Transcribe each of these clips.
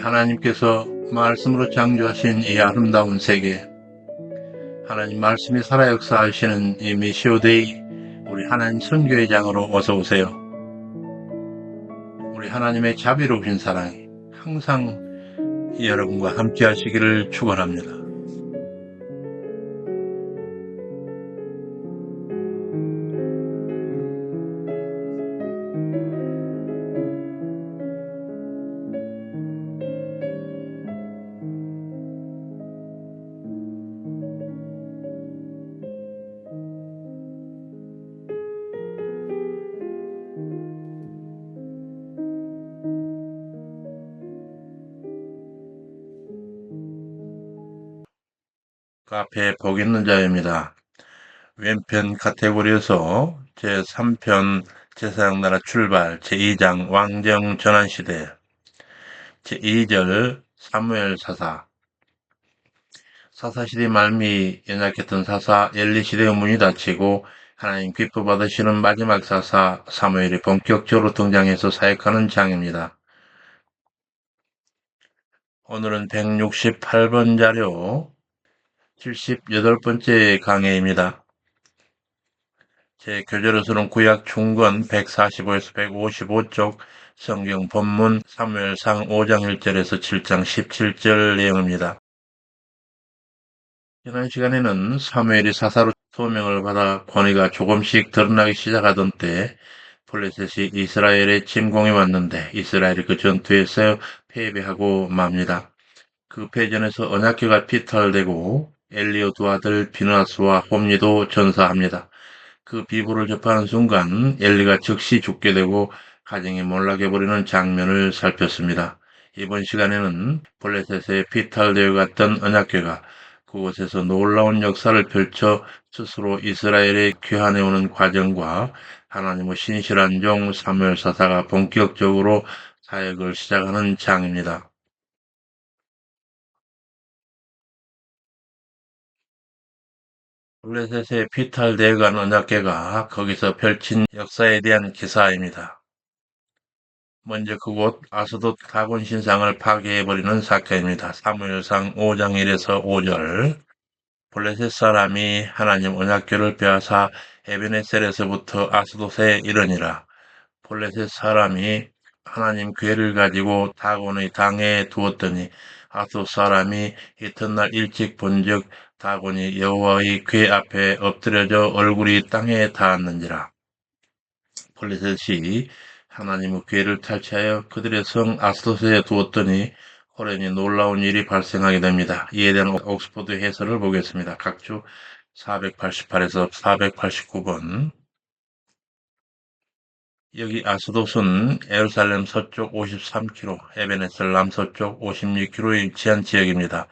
하나님께서 말씀으로 창조하신 이 아름다운 세계, 하나님 말씀이 살아 역사하시는 이 미시오데이, 우리 하나님 선교회장으로 어서 오세요. 우리 하나님의 자비로우신 사랑이 항상 여러분과 함께 하시기를 축원합니다. 카페 복 있는 자입니다. 왼편 카테고리에서 제3편 제사장나라 출발 제2장 왕정 전환시대 제2절 사무엘 사사시대 말미 연약했던 사사 엘리시대의 문이 닫히고 하나님 기뻐 받으시는 마지막 사사 사무엘이 본격적으로 등장해서 사역하는 장입니다. 오늘은 168번 자료 78번째 강해입니다. 제 교재로서는 구약 중건 145에서 155쪽 성경 본문 사무엘상 5장 1절에서 7장 17절 내용입니다. 지난 시간에는 사무엘이 사사로 소명을 받아 권위가 조금씩 드러나기 시작하던 때 블레셋이 이스라엘에 침공해 왔는데 이스라엘이 그 전투에서 패배하고 맙니다. 그 패전에서 언약궤가 피탈되고 엘리오 두 아들 비느하스와 홈리도 전사합니다. 그 비보를 접하는 순간 엘리가 즉시 죽게 되고 가정이 몰락해버리는 장면을 살폈습니다. 이번 시간에는 블레셋에 피탈되어 갔던 언약궤가 그곳에서 놀라운 역사를 펼쳐 스스로 이스라엘에 귀환해오는 과정과 하나님의 신실한 종 사무엘 사사가 본격적으로 사역을 시작하는 장입니다. 블레셋의 피탈되어 간 언약궤가 거기서 펼친 역사에 대한 기사입니다. 먼저 그곳 아스돗 다곤 신상을 파괴해버리는 사건입니다. 사무엘상 5장 1에서 5절 블레셋 사람이 하나님 언약궤를 빼앗아 에베네셀에서부터 아스돗에 이르니라. 블레셋 사람이 하나님 궤를 가지고 다곤의 당에 두었더니 아스돗 사람이 이튿날 일찍 본즉 다곤이 여호와의 궤 앞에 엎드려져 얼굴이 땅에 닿았는지라. 블레셋이 하나님의 궤를 탈취하여 그들의 성 아스돗에 두었더니 호련히 놀라운 일이 발생하게 됩니다. 이에 대한 옥스포드 해설을 보겠습니다. 각주 488에서 489번. 여기 아스돗은 예루살렘 서쪽 53km, 에베네셀 남서쪽 56km에 위치한 지역입니다.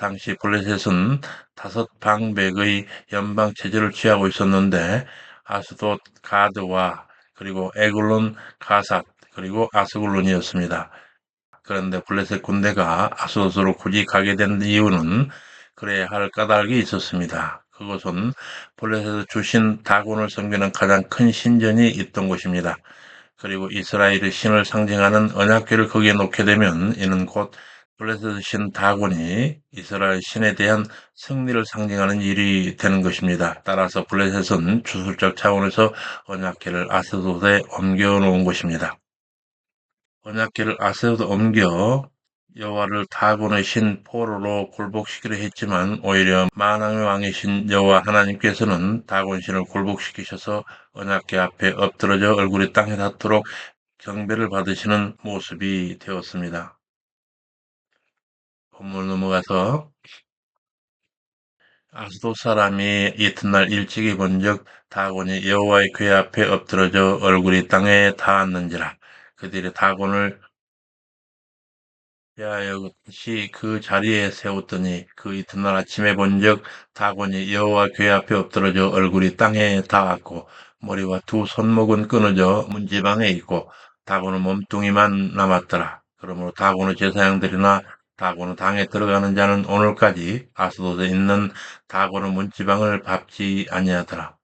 당시 블레셋은 5방백의 연방 체제를 취하고 있었는데 아스돗 가드와 그리고 에글론 가삿 그리고 아스글론이었습니다. 그런데 블레셋 군대가 아스돗으로 굳이 가게 된 이유는 그래야 할 까닭이 있었습니다. 그것은 블레셋 주신 다곤을 섬기는 가장 큰 신전이 있던 곳입니다. 그리고 이스라엘의 신을 상징하는 언약궤를 거기에 놓게 되면 이는 곧 블레셋 신 다곤이 이스라엘 신에 대한 승리를 상징하는 일이 되는 것입니다. 따라서 블레셋은 주술적 차원에서 언약궤를 아스돗에 옮겨 놓은 것입니다. 언약궤를 아스돗에 옮겨 여호와를 다곤의 신 포로로 굴복시키려 했지만 오히려 만왕의 왕이신 여호와 하나님께서는 다곤 신을 굴복시키셔서 언약궤 앞에 엎드러져 얼굴이 땅에 닿도록 경배를 받으시는 모습이 되었습니다. 본문 넘어가서 아스돗 사람이 이튿날 일찍이 본즉 다곤이 여호와의 궤 앞에 엎드러져 얼굴이 땅에 닿았는지라. 그들이 다곤을 피하여 다시 그 자리에 세웠더니 그 이튿날 아침에 본즉 다곤이 여호와 궤 앞에 엎드러져 얼굴이 땅에 닿았고 머리와 두 손목은 끊어져 문지방에 있고 다곤은 몸뚱이만 남았더라. 그러므로 다곤의 제사장들이나 다곤의 당에 들어가는 자는 오늘까지 아스돗에 있는 다곤의 문지방을 밟지 아니하더라.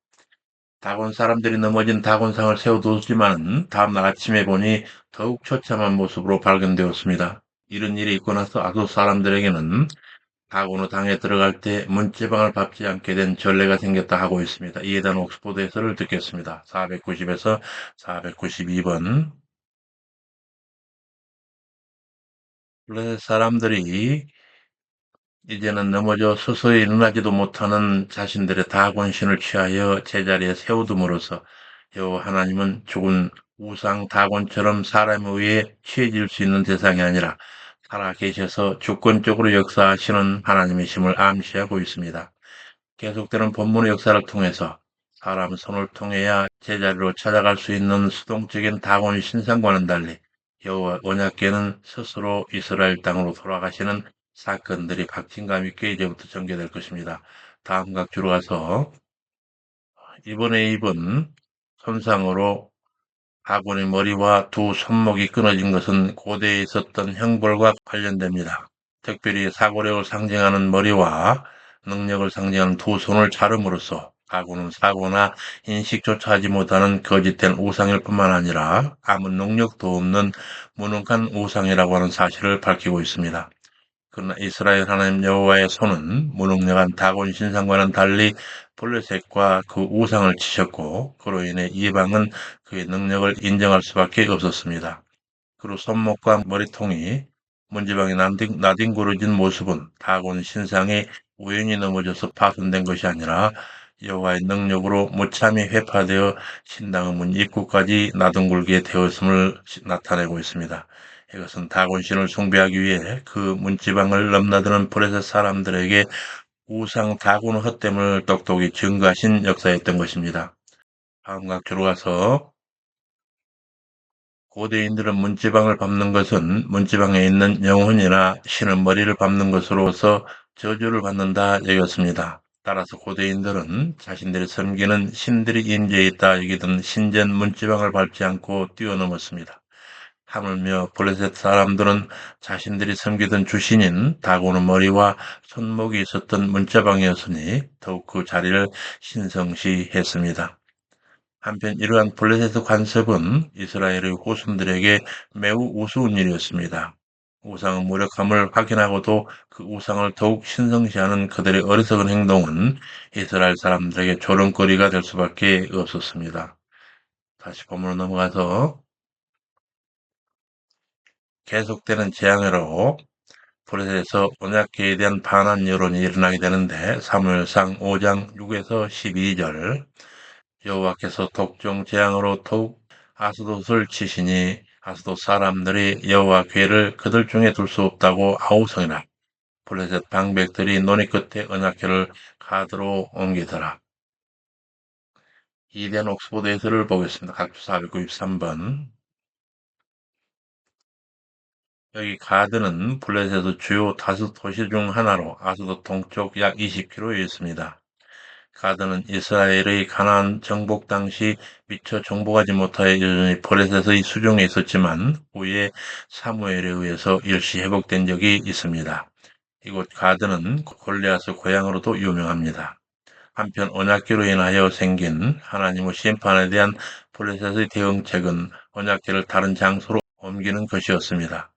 다곤 사람들이 넘어진 다곤상을 세워두었지만 다음날 아침에 보니 더욱 처참한 모습으로 발견되었습니다. 이런 일이 있고 나서 아소 사람들에게는 다곤으로 당에 들어갈 때 문지방을 밟지 않게 된 전례가 생겼다 하고 있습니다. 이에 대한 옥스포드 해설을 듣겠습니다. 490에서 492번. 블레셋 사람들이 이제는 넘어져 서서히 일어나지도 못하는 자신들의 다곤신을 취하여 제자리에 세워둠으로써 여호와 하나님은 죽은 우상 다곤처럼 사람에 의해 취해질 수 있는 대상이 아니라 살아계셔서 주권적으로 역사하시는 하나님이심을 암시하고 있습니다. 계속되는 본문의 역사를 통해서 사람 손을 통해야 제자리로 찾아갈 수 있는 수동적인 다곤 신상과는 달리 여호와 언약궤는 스스로 이스라엘 땅으로 돌아가시는 사건들이 박진감 있게 이제부터 전개될 것입니다. 다음 각주로 가서 이번에 입은 손상으로 다곤의 머리와 두 손목이 끊어진 것은 고대에 있었던 형벌과 관련됩니다. 특별히 사고력을 상징하는 머리와 능력을 상징하는 두 손을 자름으로써 다곤은 사고나 인식조차 하지 못하는 거짓된 우상일 뿐만 아니라 아무 능력도 없는 무능한 우상이라고 하는 사실을 밝히고 있습니다. 그러나 이스라엘 하나님 여호와의 손은 무능력한 다곤 신상과는 달리 블레셋과 그 우상을 치셨고 그로 인해 이방은 그의 능력을 인정할 수밖에 없었습니다. 그리고 손목과 머리통이 문지방에 나뒹굴어진 모습은 다곤 신상이 우연히 넘어져서 파손된 것이 아니라 여호와의 능력으로 무참히 회파되어 신당의 문 입구까지 나뒹굴게 되었음을 나타내고 있습니다. 이것은 다곤신을 숭배하기 위해 그 문지방을 넘나드는 브레셋 사람들에게 우상 다곤의 헛됨을 똑똑히 증거하신 역사였던 것입니다. 다음 각주로 가서 고대인들은 문지방을 밟는 것은 문지방에 있는 영혼이나 신의 머리를 밟는 것으로서 저주를 받는다 여겼습니다. 따라서 고대인들은 자신들이 섬기는 신들이 임재해 있다 여기던 신전 문지방을 밟지 않고 뛰어넘었습니다. 하물며 블레셋 사람들은 자신들이 섬기던 주신인 다곤의 머리와 손목이 있었던 문지방이었으니 더욱 그 자리를 신성시했습니다. 한편 이러한 블레셋의 간섭은 이스라엘의 후손들에게 매우 우스운 일이었습니다. 우상의 무력함을 확인하고도 그 우상을 더욱 신성시하는 그들의 어리석은 행동은 이스라엘 사람들에게 조롱거리가 될 수밖에 없었습니다. 다시 본문으로 넘어가서 계속되는 재앙으로 블레셋에서 언약궤에 대한 반환 여론이 일어나게 되는데 사무엘상 5장 6에서 12절 여호와께서 독종 재앙으로 더욱 아스돗을 치시니 아스돗 사람들이 여호와 궤를 그들 중에 둘 수 없다고 아우성이라. 블레셋 방백들이 논의 끝에 언약궤를 가드로 옮기더라. 이대한 옥스포드 해설을 보겠습니다. 각주 493번. 여기 가드는 블레셋의 주요 다섯 도시 중 하나로 아스돗 동쪽 약 20km에 있습니다. 가드는 이스라엘의 가나안 정복 당시 미처 정복하지 못하여 여전히 블레셋의 수중에 있었지만 후에 사무엘에 의해서 일시 회복된 적이 있습니다. 이곳 가드는 골리앗의 고향으로도 유명합니다. 한편 언약궤로 인하여 생긴 하나님의 심판에 대한 블레셋의 대응책은 언약궤를 다른 장소로 옮기는 것이었습니다.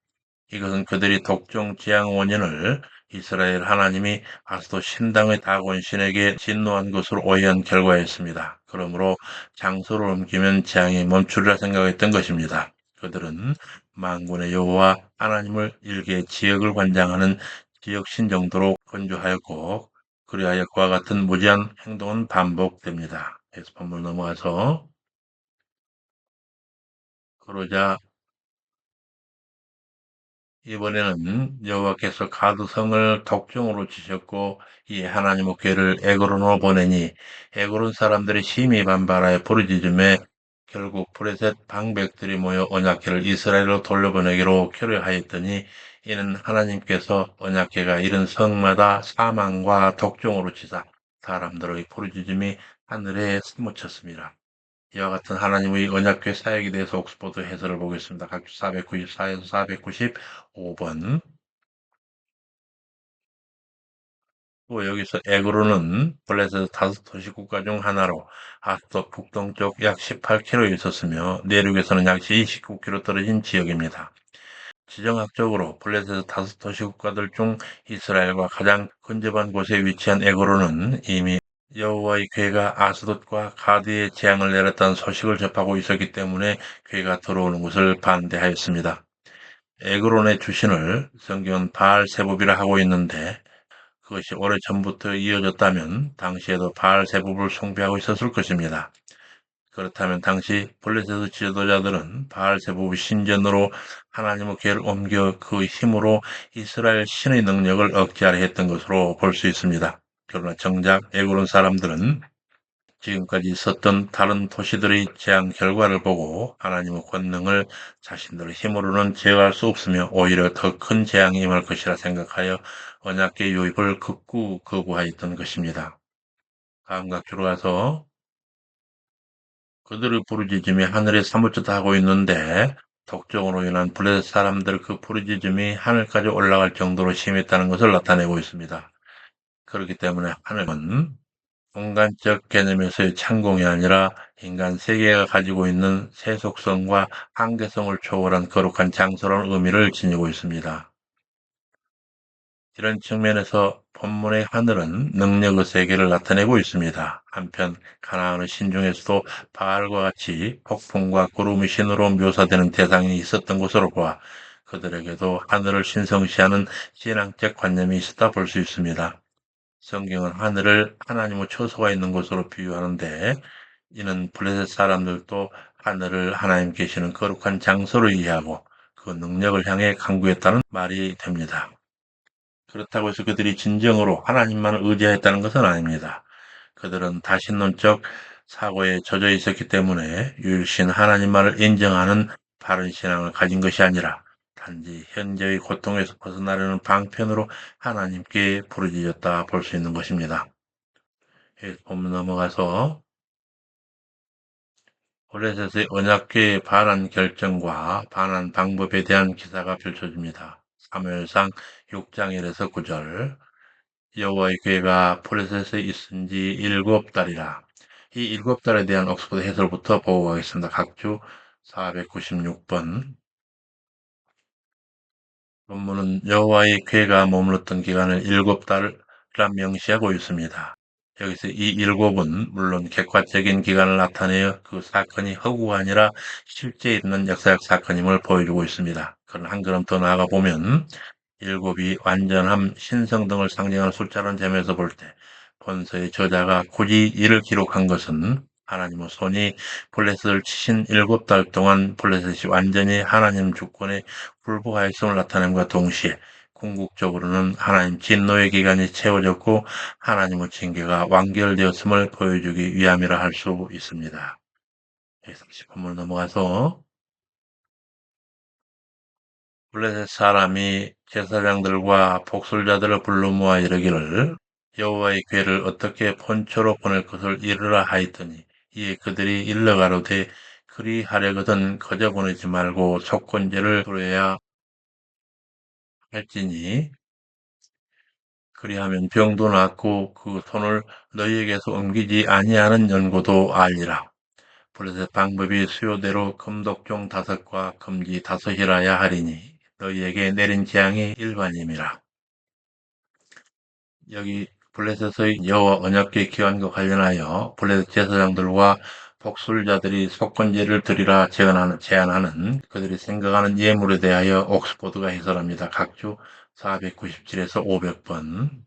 이것은 그들이 독종 재앙 원인을 이스라엘 하나님이 아스도 신당의 다곤신에게 진노한 것으로 오해한 결과였습니다. 그러므로 장소를 옮기면 재앙이 멈추리라 생각했던 것입니다. 그들은 만군의 여호와 하나님을 일개 지역을 관장하는 지역신 정도로 건조하였고 그리하여 그와 같은 무지한 행동은 반복됩니다. 그래서 본문 넘어가서 그러자 이번에는 여호와께서 가드성을 독종으로 치셨고 이 하나님의 궤를 에그론으로 보내니 에그론 사람들이 심히 반발하여 부르짖음에 결국 브레셋 방백들이 모여 언약궤를 이스라엘로 돌려보내기로 결의하였더니 이는 하나님께서 언약궤가 이른 성마다 사망과 독종으로 치사 사람들의 부르짖음이 하늘에 사무쳤습니다. 이와 같은 하나님의 언약궤 사역에 대해서 옥스포드 해설을 보겠습니다. 각주 494에서 495번. 또 여기서 에그로는 블레셋 다섯 도시 국가 중 하나로 아스돗 북동쪽 약 18km에 있었으며 내륙에서는 약 29km 떨어진 지역입니다. 지정학적으로 블레셋 다섯 도시 국가들 중 이스라엘과 가장 근접한 곳에 위치한 에고로는 이미 여호와의 괴가 아스돗과 가드에 재앙을 내렸다는 소식을 접하고 있었기 때문에 괴가 들어오는 것을 반대하였습니다. 에그론의 주신을 성경은 바알 세봅이라 하고 있는데 그것이 오래전부터 이어졌다면 당시에도 바알 세봅을 숭배하고 있었을 것입니다. 그렇다면 당시 블레셋 지도자들은 바알세부의 신전으로 하나님의 궤를 옮겨 그 힘으로 이스라엘 신의 능력을 억제하려 했던 것으로 볼 수 있습니다. 그러나 정작 에고론 사람들은 지금까지 있었던 다른 도시들의 재앙 결과를 보고 하나님의 권능을 자신들의 힘으로는 제어할 수 없으며 오히려 더 큰 재앙이 임할 것이라 생각하여 언약궤 유입을 극구 거부하였던 것입니다. 다음 각주로 가서 그들의 부르짖음이 하늘에 사무쳤다 하고 있는데 독종으로 인한 블레셋 사람들 그 부르짖음이 하늘까지 올라갈 정도로 심했다는 것을 나타내고 있습니다. 그렇기 때문에 하늘은 공간적 개념에서의 창공이 아니라 인간 세계가 가지고 있는 세속성과 한계성을 초월한 거룩한 장소라는 의미를 지니고 있습니다. 이런 측면에서 본문의 하늘은 능력의 세계를 나타내고 있습니다. 한편 가나안의 신중에서도 바알과 같이 폭풍과 구름의 신으로 묘사되는 대상이 있었던 것으로 보아 그들에게도 하늘을 신성시하는 신앙적 관념이 있었다 볼 수 있습니다. 성경은 하늘을 하나님의 처소가 있는 곳으로 비유하는데 이는 블레셋 사람들도 하늘을 하나님 계시는 거룩한 장소로 이해하고 그 능력을 향해 간구했다는 말이 됩니다. 그렇다고 해서 그들이 진정으로 하나님만을 의지했다는 것은 아닙니다. 그들은 다신론적 사고에 젖어 있었기 때문에 유일신 하나님만을 인정하는 바른 신앙을 가진 것이 아니라 단지 현재의 고통에서 벗어나려는 방편으로 하나님께 부르짖었다 볼 수 있는 것입니다. 본문 넘어가서 블레셋의 언약궤에 반한 결정과 반한 방법에 대한 기사가 펼쳐집니다. 사무엘상 6장 1에서 9절 여호와의 궤가 블레셋에 있은 지 7달이라. 이 7달에 대한 옥스퍼드 해설부터 보고 가겠습니다. 각주 496번. 본문은 여호와의 궤가 머물렀던 기간을 7달이라 명시하고 있습니다. 여기서 이 7은 물론 객관적인 기간을 나타내어 그 사건이 허구가 아니라 실제 있는 역사적 사건임을 보여주고 있습니다. 그런 한 걸음 더 나아가 보면 일곱이 완전함, 신성 등을 상징하는 숫자라는 점에서 볼 때 본서의 저자가 굳이 이를 기록한 것은 하나님의 손이 블레셋을 치신 7달 동안 블레셋이 완전히 하나님 주권에 불복하였음을 나타냄과 동시에 궁극적으로는 하나님 진노의 기간이 채워졌고 하나님의 징계가 완결되었음을 보여주기 위함이라 할 수 있습니다. 30번으로 넘어가서 블레셋 사람이 제사장들과 복술자들을 불러 모아 이르기를 여호와의 궤를 어떻게 본초로 보낼 것을 이르라 하였더니 이에 그들이 일러가로되 그리하려거든 거저 보내지 말고 속건제를 드려야 할지니 그리하면 병도 낫고 그 손을 너희에게서 옮기지 아니하는 연고도 알리라. 블레셋 방법이 수요대로 금독종 5과 금지 5이라야 하리니 너희에게 내린 재앙이 일반임이라. 여기 블레셋의 여호와 언약궤 기환과 관련하여 블레셋 제사장들과 복술자들이 속건제를 드리라 제안하는 그들이 생각하는 예물에 대하여 옥스포드가 해설합니다. 각주 497에서 500번.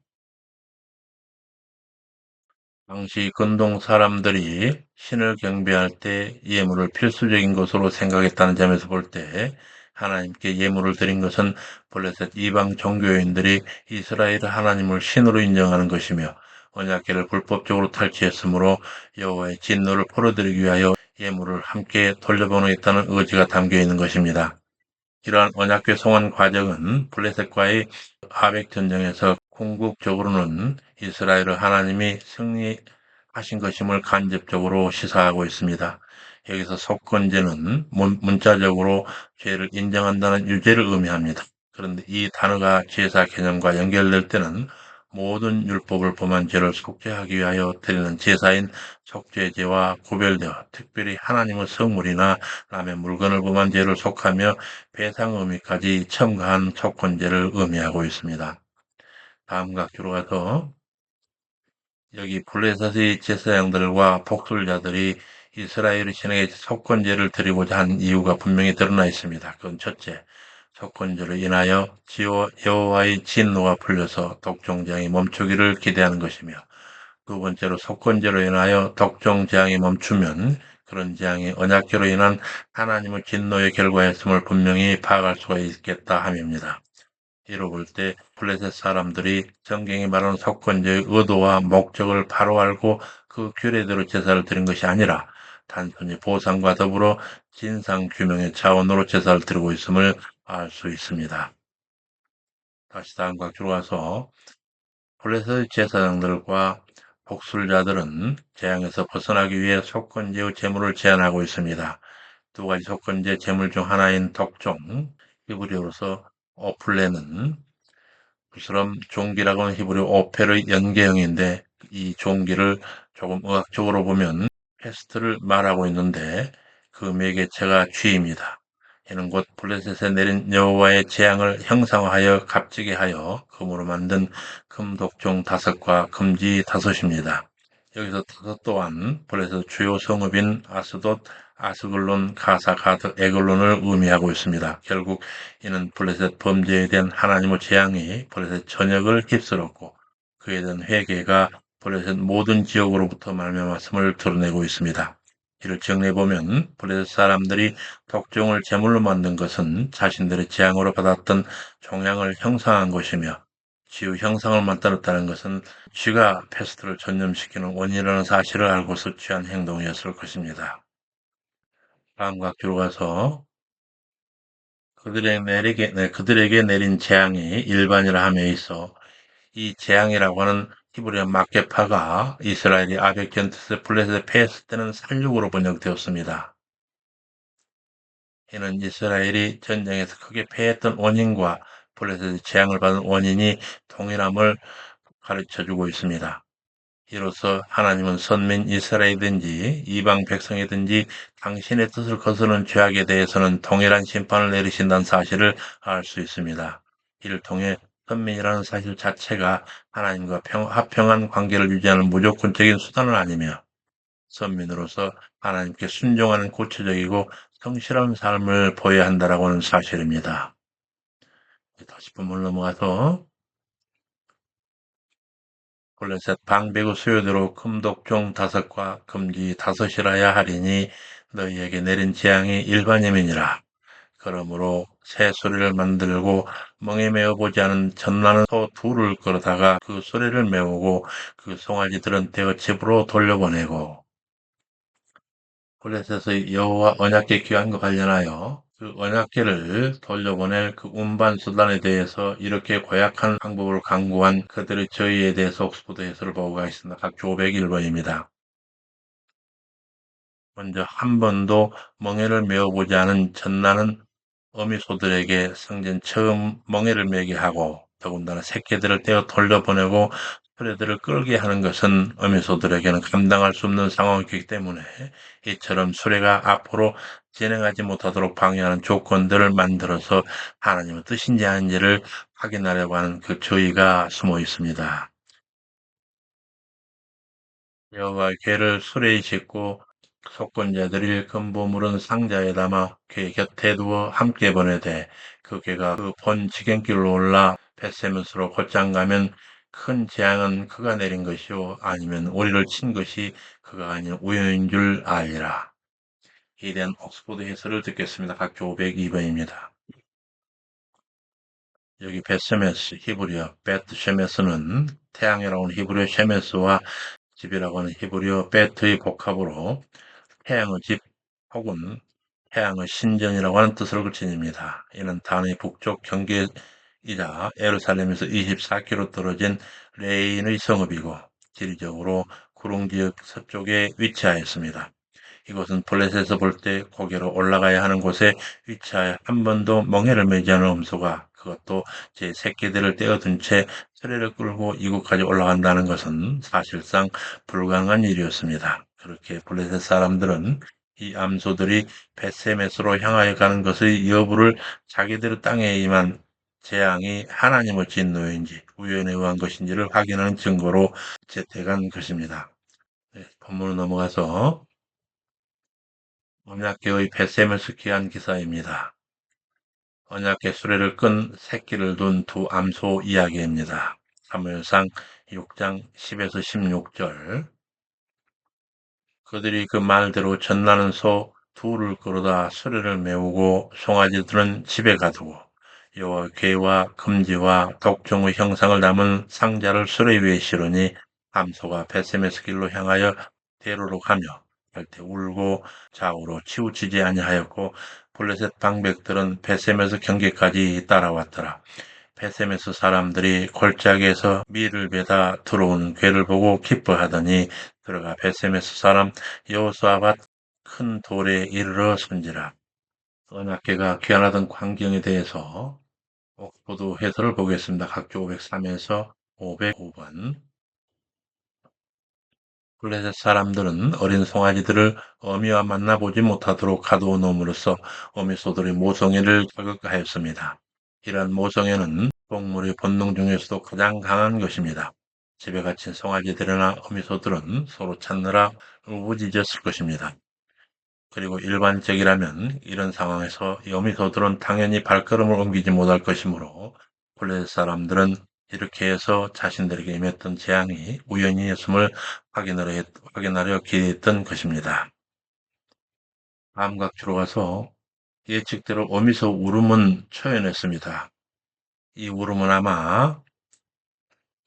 당시 근동 사람들이 신을 경배할 때 예물을 필수적인 것으로 생각했다는 점에서 볼 때 하나님께 예물을 드린 것은 블레셋 이방 종교인들이 이스라엘 하나님을 신으로 인정하는 것이며 언약궤를 불법적으로 탈취했으므로 여호와의 진노를 풀어드리기 위하여 예물을 함께 돌려보내겠다는 의지가 담겨 있는 것입니다. 이러한 언약궤 송환 과정은 블레셋과의 아벡 전쟁에서 궁극적으로는 이스라엘을 하나님이 승리하신 것임을 간접적으로 시사하고 있습니다. 여기서 속건제는 문자적으로 죄를 인정한다는 유죄를 의미합니다. 그런데 이 단어가 제사 개념과 연결될 때는 모든 율법을 범한 죄를 속죄하기 위하여 드리는 제사인 속죄제와 구별되어 특별히 하나님의 성물이나 남의 물건을 범한 죄를 속하며 배상 의미까지 첨가한 속건제를 의미하고 있습니다. 다음 각주로 가서 여기 블레셋의 제사장들과 복술자들이 이스라엘 신에게 속건제를 드리고자 한 이유가 분명히 드러나 있습니다. 그건 첫째, 속건제로 인하여 여호와의 진노가 풀려서 독종장이 멈추기를 기대하는 것이며, 두 번째로 속건제로 인하여 독종장이 멈추면 그런 재앙이 언약궤로 인한 하나님의 진노의 결과였음을 분명히 파악할 수가 있겠다 함입니다. 이로 볼 때 블레셋 사람들이 성경이 말하는 속건제의 의도와 목적을 바로 알고 그 규례대로 제사를 드린 것이 아니라 단순히 보상과 더불어 진상 규명의 차원으로 제사를 드리고 있음을 알 수 있습니다. 다시 다음 각주로 가서 블레셋 제사장들과 복술자들은 재앙에서 벗어나기 위해 속건제의 제물을 제한하고 있습니다. 두 가지 속건제 제물 중 하나인 독종, 히브리어로서 오플레는 그처럼 종기라고 하는 히브리 오펠의 연계형인데 이 종기를 조금 의학적으로 보면 패스트를 말하고 있는데 그 매개체가 쥐입니다. 이는 곧 블레셋에 내린 여호와의 재앙을 형상화하여 값지게 하여 금으로 만든 금독종 5과 금지 5입니다. 여기서 다섯 또한 블레셋 주요 성읍인 아스돗, 아스글론, 가사, 가드, 에글론을 의미하고 있습니다. 결국 이는 블레셋 범죄에 대한 하나님의 재앙이 블레셋 전역을 휩쓸었고 그에 대한 회개가 블레셋 모든 지역으로부터 말미암았음을 드러내고 있습니다. 이를 정리해보면 블레셋 사람들이 독종을 제물로 만든 것은 자신들의 재앙으로 받았던 종양을 형상한 것이며 지우 형상을 만들었다는 것은 쥐가 패스트를 전염시키는 원인이라는 사실을 알고서 취한 행동이었을 것입니다. 다음 각주로 가서 그들에게 내린 재앙이 일반이라 함에 있어 이 재앙이라고 하는 히브리어 마케파가 이스라엘이 아벡 전투에서 블레셋에 패했을 때는 살육으로 번역되었습니다. 이는 이스라엘이 전쟁에서 크게 패했던 원인과 블레셋의 재앙을 받은 원인이 동일함을 가르쳐주고 있습니다. 이로써 하나님은 선민 이스라엘이든지 이방 백성이든지 당신의 뜻을 거스르는 죄악에 대해서는 동일한 심판을 내리신다는 사실을 알 수 있습니다. 이를 통해 선민이라는 사실 자체가 하나님과 합평한 관계를 유지하는 무조건적인 수단은 아니며 선민으로서 하나님께 순종하는 구체적이고 성실한 삶을 보여야 한다라고 하는 사실입니다. 다시 본문 넘어가서 블레셋 방배구 수요대로 금독종 5과 금지 5이라야 하리니 너희에게 내린 재앙이 일반임이니라. 그러므로 새 소리를 만들고 멍에 메어 보지 않은 전나는 소 둘을 끌어다가 그 소리를 메우고 그 송아지들은 대어 집으로 돌려보내고 블레셋의 여호와 언약궤 귀환과 관련하여 그 언약궤를 돌려보낼 그 운반 수단에 대해서 이렇게 고약한 방법을 강구한 그들의 저의에 대해서 옥스퍼드 해설을 보고 가겠습니다. 각주 501번입니다. 먼저 한 번도 멍에를 메어보지 않은 전나는 어미소들에게 성전 처음 멍에를 메게 하고 더군다나 새끼들을 떼어 돌려보내고 수레들을 끌게 하는 것은 어미소들에게는 감당할 수 없는 상황이기 때문에 이처럼 수레가 앞으로 진행하지 못하도록 방해하는 조건들을 만들어서 하나님의 뜻인지 아닌지를 확인하려고 하는 그 저의가 숨어 있습니다. 여호와 궤를 수레에 싣고 속건자들이 금보물은 상자에 담아 궤 곁에 두어 함께 보내되 그 궤가 그 본 지경길로 올라 벳세못으로 곧장 가면 큰 재앙은 그가 내린 것이요 아니면 우리를 친 것이 그가 아닌 우연인 줄 알리라. 이에 대한 옥스포드 해설을 듣겠습니다. 각주 502번입니다. 여기 벳세메스 히브리어 베트쉐메스는 태양이라고 하는 히브리어 쉐메스와 집이라고 하는 히브리어 베트의 복합으로 태양의 집 혹은 태양의 신전이라고 하는 뜻을 지닙니다. 이는 단의 북쪽 경계이자 예루살렘에서 24km 떨어진 레인의 성읍이고 지리적으로 구릉 지역 서쪽에 위치하였습니다. 이곳은 블레셋에서 볼 때 고개로 올라가야 하는 곳에 위치하여 한 번도 멍에를 매지 않은 염소가 그것도 제 새끼들을 떼어둔 채 수레를 끌고 이곳까지 올라간다는 것은 사실상 불가능한 일이었습니다. 그렇게 블레셋 사람들은 이 암소들이 벳세메스로 향하여 가는 것의 여부를 자기들의 땅에 임한 재앙이 하나님의 진노인지 우연에 의한 것인지를 확인하는 증거로 채택한 것입니다. 네, 본문으로 넘어가서 언약궤의 벳세메스 귀한 기사입니다. 언약궤 수레를 끈 새끼를 둔 두 암소 이야기입니다. 사무엘상 6장 10에서 16절 그들이 그 말대로 전나는 소 둘을 끌어다 수레를 메우고 송아지들은 집에 가두고 여호와 궤와 금지와 독종의 형상을 담은 상자를 수레 위에 실으니 암소가 벳세메스 길로 향하여 대로로 가며 갈대 울고 좌우로 치우치지 아니하였고 블레셋 방백들은 벳세메스 경계까지 따라왔더라. 벳세메스 사람들이 골짜기에서 밀을 베다 들어온 궤를 보고 기뻐하더니 들어가 벳세메스 사람 여호수아밧 큰 돌에 이르러 선지라. 언약궤가 귀환하던 광경에 대해서 옥스포드 해설을 보겠습니다. 각조 503에서 505번. 블레셋 사람들은 어린 송아지들을 어미와 만나보지 못하도록 가두어 놓음으로써 어미소들의 모성애를 자극하였습니다. 이러한 모성애는 동물의 본능 중에서도 가장 강한 것입니다. 집에 갇힌 송아지들이나 어미소들은 서로 찾느라 울부짖었을 것입니다. 그리고 일반적이라면 이런 상황에서 여미소들은 당연히 발걸음을 옮기지 못할 것이므로 블레셋 사람들은 이렇게 해서 자신들에게 임했던 재앙이 우연이었음을 확인하려 기대했던 것입니다. 다음 각주로 가서 예측대로 어미소 울음은 초연했습니다. 이 울음은 아마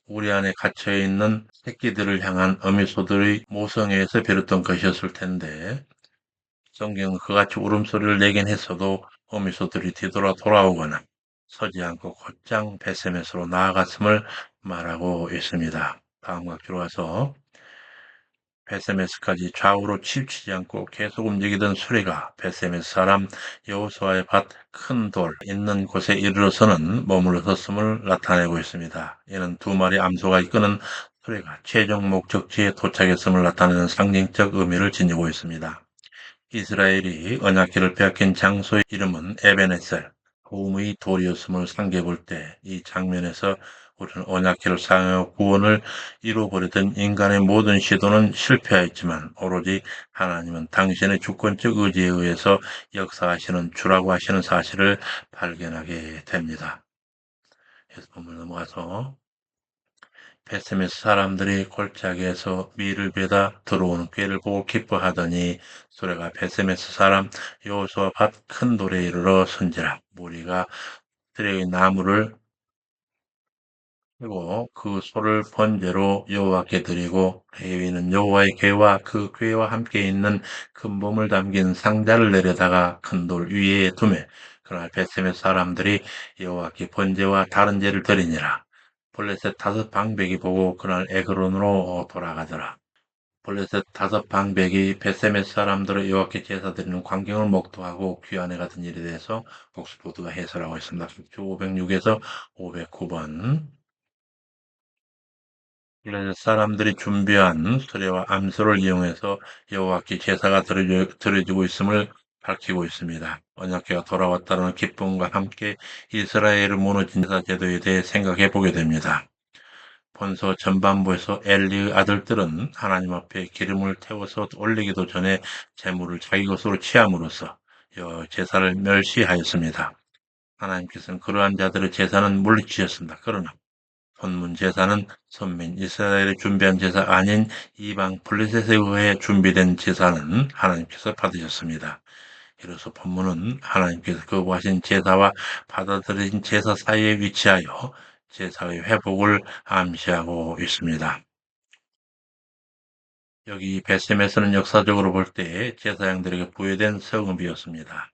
우리 안에 갇혀있는 새끼들을 향한 어미소들의 모성애에서 비롯된 것이었을 텐데 성경은 그같이 울음소리를 내긴 했어도 어미소들이 뒤돌아 돌아오거나 서지 않고 곧장 벳세메스로 나아갔음을 말하고 있습니다. 다음 각주로 가서 벳세메스까지 좌우로 치우치지 않고 계속 움직이던 수레가 벳세메스 사람 여호수아의 밭 큰 돌 있는 곳에 이르러서는 머물러 섰음을 나타내고 있습니다. 이는 두 마리 암소가 이끄는 수레가 최종 목적지에 도착했음을 나타내는 상징적 의미를 지니고 있습니다. 이스라엘이 언약궤를 빼앗긴 장소의 이름은 에벤에셀, 도움의 돌이었음을 상기해 볼 때 이 장면에서 우리는 언약궤를 사용하여 구원을 이루어버리던 인간의 모든 시도는 실패하였지만 오로지 하나님은 당신의 주권적 의지에 의해서 역사하시는 주라고 하시는 사실을 발견하게 됩니다. 그래서 본문 넘어가서 벳세메스 사람들이 골짜기에서 밀을 베다 들어오는 꾀를 보고 기뻐하더니 수레가 벳세메스 사람 여호수아 밭 큰 돌에 이르러 선지라. 무리가 들의 나무를 그리고 그 소를 번제로 여호와께 드리고 레위는 여호와의 궤와 그 궤와 함께 있는 큰 bom을 담긴 상자를 내려다가 큰 돌 위에 두매 그날 벳세메스 사람들이 여호와께 번제와 다른 제를 드리니라. 블레셋 다섯 방백이 보고 그날 에그론으로 돌아가더라. 블레셋 다섯 방백이 벳세메스 사람들의 여호와께 제사 드리는 광경을 목도하고 귀환해 가던 일에 대해서 옥스포드가 해설하고 있습니다. 506에서 509번. 블레셋 사람들이 준비한 수레와 암소를 이용해서 여호와께 제사가 드려지고 있음을 밝히고 있습니다. 언약궤가 돌아왔다는 기쁨과 함께 이스라엘의 무너진 제사 제도에 대해 생각해 보게 됩니다. 본서 전반부에서 엘리의 아들들은 하나님 앞에 기름을 태워서 올리기도 전에 제물을 자기 것으로 취함으로써 제사를 멸시하였습니다. 하나님께서는 그러한 자들의 제사는 물리치셨습니다. 그러나 본문 제사는 선민 이스라엘이 준비한 제사 아닌 이방 블레셋에 의해 준비된 제사는 하나님께서 받으셨습니다. 이로써 본문은 하나님께서 거부하신 제사와 받아들인 제사 사이에 위치하여 제사의 회복을 암시하고 있습니다. 여기 벳셈에서는 역사적으로 볼 때 제사장들에게 부여된 성읍이었습니다.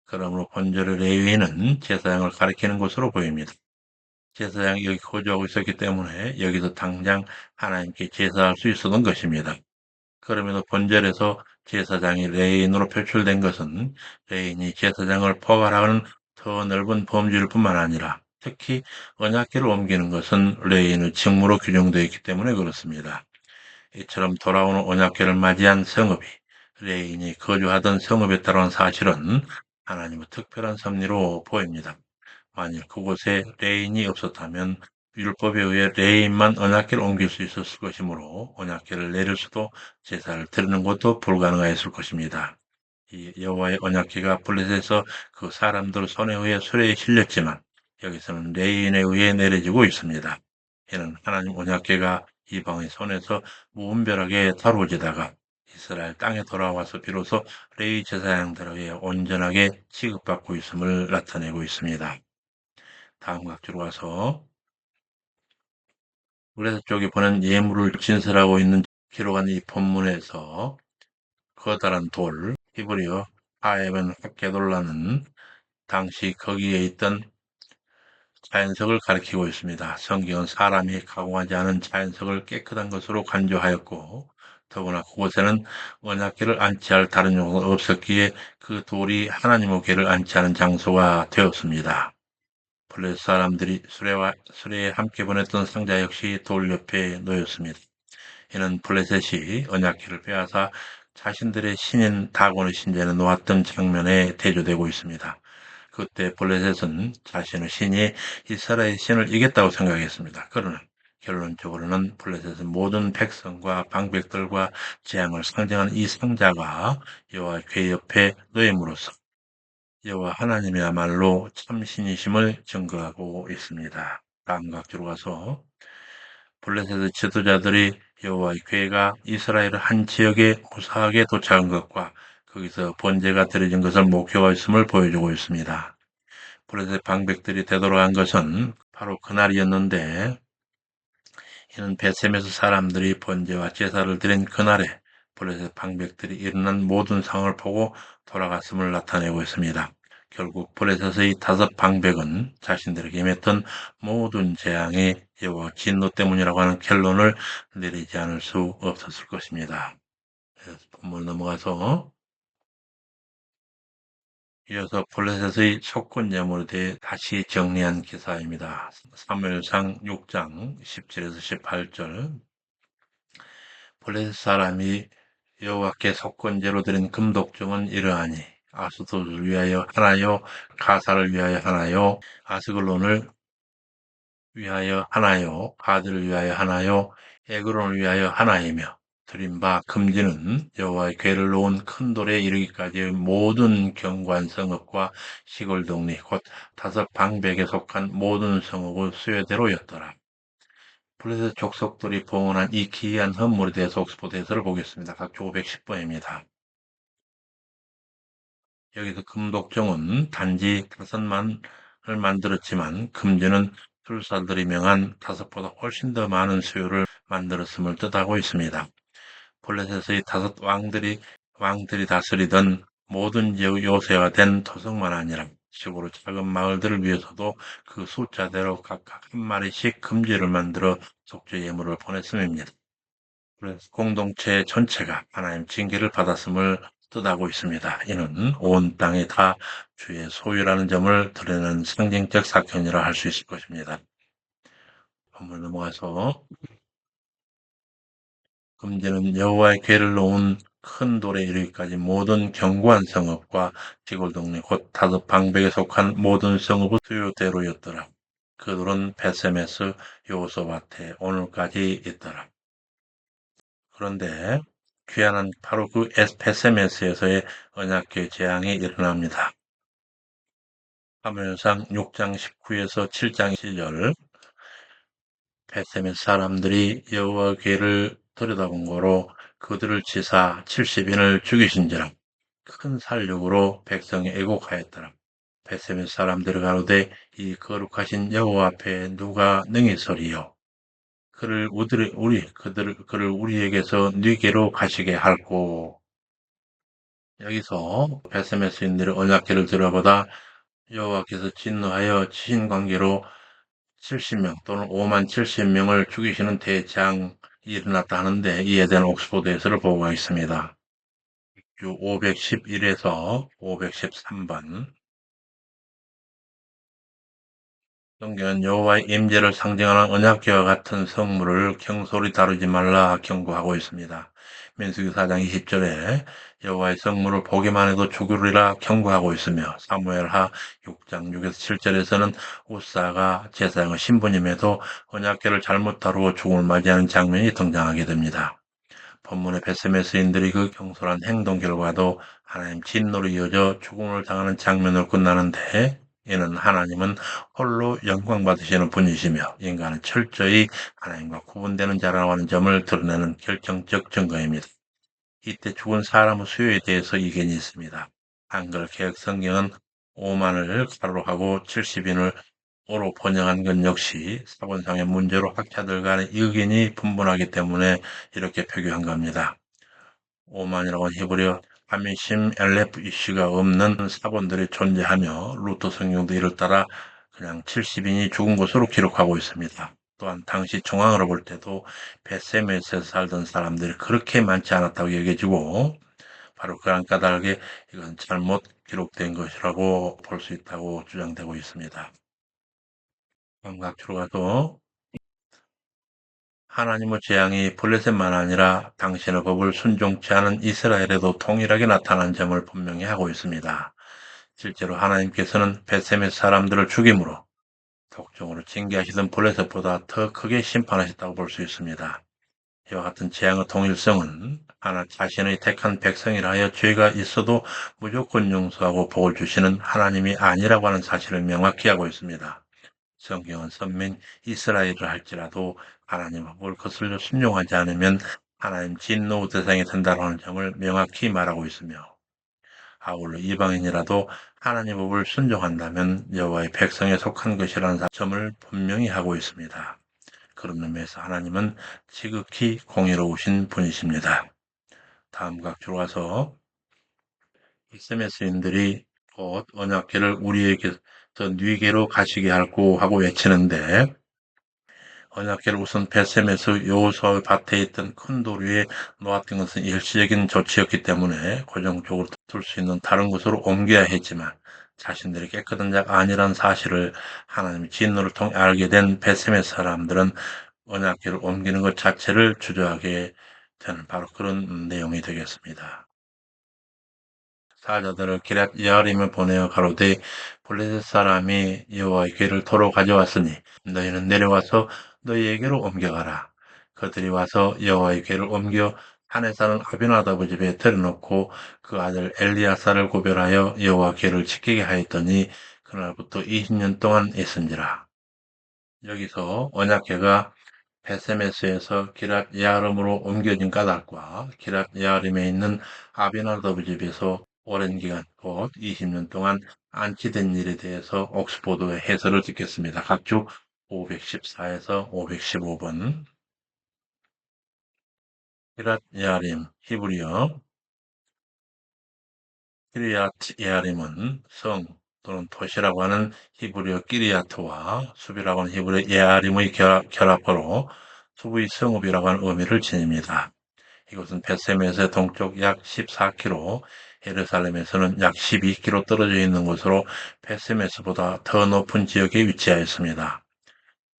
그러므로 본절의 레위인은 제사장을 가리키는 것으로 보입니다. 제사장이 여기 거주하고 있었기 때문에 여기서 당장 하나님께 제사할 수 있었던 것입니다. 그럼에도 본절에서 제사장이 레인으로 표출된 것은 레인이 제사장을 포괄하는 더 넓은 범주일 뿐만 아니라 특히 언약궤를 옮기는 것은 레인의 직무로 규정되어 있기 때문에 그렇습니다. 이처럼 돌아오는 언약궤를 맞이한 성읍이 레인이 거주하던 성읍이었다는 사실은 하나님의 특별한 섭리로 보입니다. 만일 그곳에 레인이 없었다면 율법에 의해 레인만 언약궤를 옮길 수 있었을 것이므로 언약궤를 내릴 수도 제사를 드리는 것도 불가능하였을 것입니다. 이 여호와의 언약궤가 블레셋에서 그 사람들 손에 의해 수레에 실렸지만 여기서는 레인에 의해 내려지고 있습니다. 이는 하나님 언약궤가 이방의 손에서 무분별하게 다루어지다가 이스라엘 땅에 돌아와서 비로소 레위 제사장들에게 온전하게 취급받고 있음을 나타내고 있습니다. 다음 각주로 가서 블레셋 쪽에 보낸 예물을 진설하고 있는 기록한 이 본문에서 커다란 돌, 히브리어 하에벤 핫게돌라는 당시 거기에 있던 자연석을 가리키고 있습니다. 성경은 사람이 가공하지 않은 자연석을 깨끗한 것으로 간주하였고 더구나 그곳에는 언약궤를 안치할 다른 요소가 없었기에 그 돌이 하나님의 궤를 안치하는 장소가 되었습니다. 블레셋 사람들이 수레에 함께 보냈던 상자 역시 돌 옆에 놓였습니다. 이는 블레셋이 언약궤를 빼앗아 자신들의 신인 다곤의 신전에 놓았던 장면에 대조되고 있습니다. 그때 블레셋은 자신의 신이 이스라엘 신을 이겼다고 생각했습니다. 그러나 결론적으로는 블레셋은 모든 백성과 방백들과 재앙을 상징하는 이 상자가 여호와 궤 옆에 놓임으로써 여호와 하나님이야말로 참신이심을 증거하고 있습니다. 다음 각주로 가서 블레셋의 지도자들이 여호와의 궤가 이스라엘 한 지역에 무사하게 도착한 것과 거기서 번제가 드려진 것을 목격했음을 보여주고 있습니다. 블레셋 방백들이 되돌아간 것은 바로 그날이었는데 이는 베셈에서 사람들이 번제와 제사를 드린 그날에 블레셋 방백들이 일어난 모든 상황을 보고 돌아갔음을 나타내고 있습니다. 결국 블레셋의 5방백은 자신들에게 임했던 모든 재앙이 여호와 진노 때문이라고 하는 결론을 내리지 않을 수 없었을 것입니다. 본문 넘어가서 이어서 블레셋의 속건 예물에 대해 다시 정리한 기사입니다. 사무엘상 6장 17에서 18절 블레셋 사람이 여호와께 속건제로 드린 금독종은 이러하니 아스돗을 위하여 하나요, 가사를 위하여 하나요, 아스글론을 위하여 하나요, 가드를 위하여 하나요, 에그론을 위하여 하나이며 드린 바 금지는 여호와의 궤를 놓은 큰 돌에 이르기까지의 모든 경관 성읍과 시골 동리 곧 5방백에 속한 모든 성읍의 수요대로였더라. 블레셋 족속들이 봉헌한 이 기이한 헌물에 대해서 옥스포드에서를 보겠습니다. 각조 510번입니다. 여기서 금독정은 단지 5만을 만들었지만 금주는 술사들이 명한 5보다 훨씬 더 많은 수요를 만들었음을 뜻하고 있습니다. 블레셋의 5왕들이 다스리던 모든 지역 요새화된 토성만 아니라 시골의 작은 마을들을 위해서도 그 숫자대로 각각 한 마리씩 금지를 만들어 속죄 예물을 보냈음입니다. 그래서 공동체 전체가 하나님 징계를 받았음을 뜻하고 있습니다. 이는 온 땅이 다 주의 소유라는 점을 드러내는 상징적 사건이라 할 수 있을 것입니다. 본문 넘어가서 금제는 여호와의 궤를 놓은 큰 돌에 이르기까지 모든 견고한 성읍과 시골 동네 곧 5방백에 속한 모든 성읍의 수요대로였더라. 그 돌은 베세메스 요소밭에 오늘까지 있더라. 그런데 귀환한 바로 그 베세메스에서의 언약궤 재앙이 일어납니다. 사무엘상 6장 19에서 7장 7절 베세메스 사람들이 여호와 궤를 들여다본 거로 그들을 치사 70인을 죽이신지라 큰 살육으로 백성이 애곡하였더라. 베세메스 사람들이 가로되 이 거룩하신 여호와 앞에 누가 능히 서리요 그를 우리에게서 네게로 가시게 할고. 여기서 베세메스인들의 언약궤를 들여보다 여호와께서 진노하여 지신 관계로 70명 또는 5만 70명을 죽이시는 대장이 일어났다 하는데 이에 대한 옥스포드 해설을 보고 있습니다. 주 511에서 513번. 성경은 여호와의 임재를 상징하는 언약궤와 같은 성물을 경솔히 다루지 말라 경고하고 있습니다. 민수기 4장 20절에 여호와의 성물을 보기만 해도 죽으리라 경고하고 있으며, 사무엘하 6장 6에서 7절에서는 우사가 제사장의 신부님에도 언약궤를 잘못 다루어 죽음을 맞이하는 장면이 등장하게 됩니다. 본문의 베세메스인들이 그 경솔한 행동 결과도 하나님 진노로 이어져 죽음을 당하는 장면으로 끝나는데, 이는 하나님은 홀로 영광 받으시는 분이시며 인간은 철저히 하나님과 구분되는 자라고 하는 점을 드러내는 결정적 증거입니다. 이때 죽은 사람의 수요에 대해서 이견이 있습니다. 한글 개역 성경은 5만을 가로로 하고 70인을 오로 번역한 것 역시 사본상의 문제로 학자들 간의 의견이 분분하기 때문에 이렇게 표기한 겁니다. 오만이라고 하는 히브리어 하미심 엘레프 이슈가 없는 사본들이 존재하며, 루터 성경도 이를 따라 그냥 70인이 죽은 것으로 기록하고 있습니다. 또한 당시 정황으로 볼 때도 베세메스에서 살던 사람들이 그렇게 많지 않았다고 여겨지고, 바로 그런 까닭에 이건 잘못 기록된 것이라고 볼 수 있다고 주장되고 있습니다. 감각주로 가도 하나님의 재앙이 블레셋만 아니라 당신의 법을 순종치 않은 이스라엘에도 동일하게 나타난 점을 분명히 하고 있습니다. 실제로 하나님께서는 벳세메 사람들을 죽임으로 독종으로 징계하시던 블레셋보다 더 크게 심판하셨다고 볼 수 있습니다. 이와 같은 재앙의 동일성은 하나 자신의 택한 백성이라 하여 죄가 있어도 무조건 용서하고 복을 주시는 하나님이 아니라고 하는 사실을 명확히 하고 있습니다. 성경은 선민 이스라엘을 할지라도 하나님의 법을 거슬려 순종하지 않으면 하나님 진노 대상이 된다고 하는 점을 명확히 말하고 있으며, 아울러 이방인이라도 하나님의 법을 순종한다면 여호와의 백성에 속한 것이라는 점을 분명히 하고 있습니다. 그런 의미에서 하나님은 지극히 공의로우신 분이십니다. 다음 각주로 가서 SMS인들이 곧 언약궤를 우리에게서 뉘게로 가시게 하고 외치는데, 언약궤를 우선 벳셈에서 여호수아의 밭에 있던 큰 돌 위에 놓았던 것은 일시적인 조치였기 때문에 고정적으로 둘 수 있는 다른 곳으로 옮겨야 했지만, 자신들이 깨끗한 자가 아니란 사실을 하나님의 진노를 통해 알게 된 벳셈의 사람들은 언약궤를 옮기는 것 자체를 주저하게 되는 바로 그런 내용이 되겠습니다. 사자들을 기럇 여아림에 보내어 가로되, 블레셋 사람이 여호와의 궤를 도로 가져왔으니 너희는 내려와서 너희에게로 옮겨가라. 그들이 와서 여호와의 궤를 옮겨 산에 사는 아비나다브 집에 들여놓고 그 아들 엘리야사를 고별하여 여호와 궤를 지키게 하였더니 그날부터 20년 동안 있은지라. 여기서 언약궤가 베세메스에서 기럇 예아림으로 옮겨진 까닭과 기럇 예아림에 있는 아비나다브 집에서 오랜 기간, 곧 20년 동안 안치된 일에 대해서 옥스포드의 해설을 듣겠습니다. 각주 514에서 515번. 기럇 예아림, 히브리어 키리아트 예아림은 성 또는 도시라고 하는 히브리어 끼리아트와 숲이라고 하는 히브리어 예아림의 결합어로 숲의 성읍이라고 하는 의미를 지닙니다. 이곳은 벳세메스의 동쪽 약 14km, 예루살렘에서는 약 12km 떨어져 있는 곳으로 벳세메스보다 더 높은 지역에 위치하였습니다.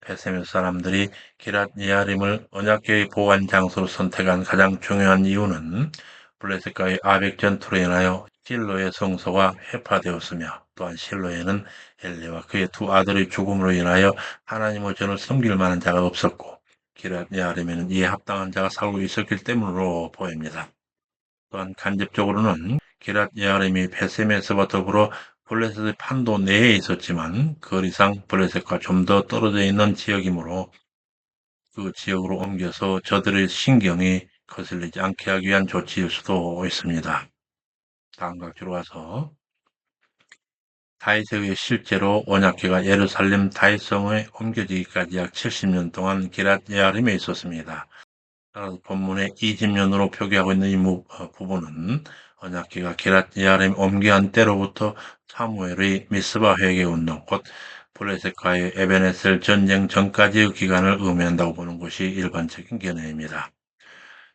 벳세메스 사람들이 기럇 예아림을 언약궤의 보관 장소로 선택한 가장 중요한 이유는 블레셋과의 아벡 전투로 인하여 실로의 성소가 회파되었으며, 또한 실로에는 엘리와 그의 두 아들의 죽음으로 인하여 하나님의 전을 섬길 만한 자가 없었고, 기럇 예아림에는 이에 합당한 자가 살고 있었기 때문으로 보입니다. 또한 간접적으로는 기럇 예아림이 벳세메스와 더불어 블레셋의 판도 내에 있었지만 거리상 블레셋과 좀 더 떨어져 있는 지역이므로 그 지역으로 옮겨서 저들의 신경이 거슬리지 않게 하기 위한 조치일 수도 있습니다. 다음 각주로 가서 다윗에 의해 실제로 언약궤가 예루살렘 다윗성에 옮겨지기까지 약 70년 동안 기럇 예아림에 있었습니다. 따라서 본문의 20년으로 표기하고 있는 이 부분은 언약궤가 기럇 예아림에 옮겨간 때로부터 사무엘의 미스바 회개 운동, 곧 블레셋과의 에베네셀 전쟁 전까지의 기간을 의미한다고 보는 것이 일반적인 견해입니다.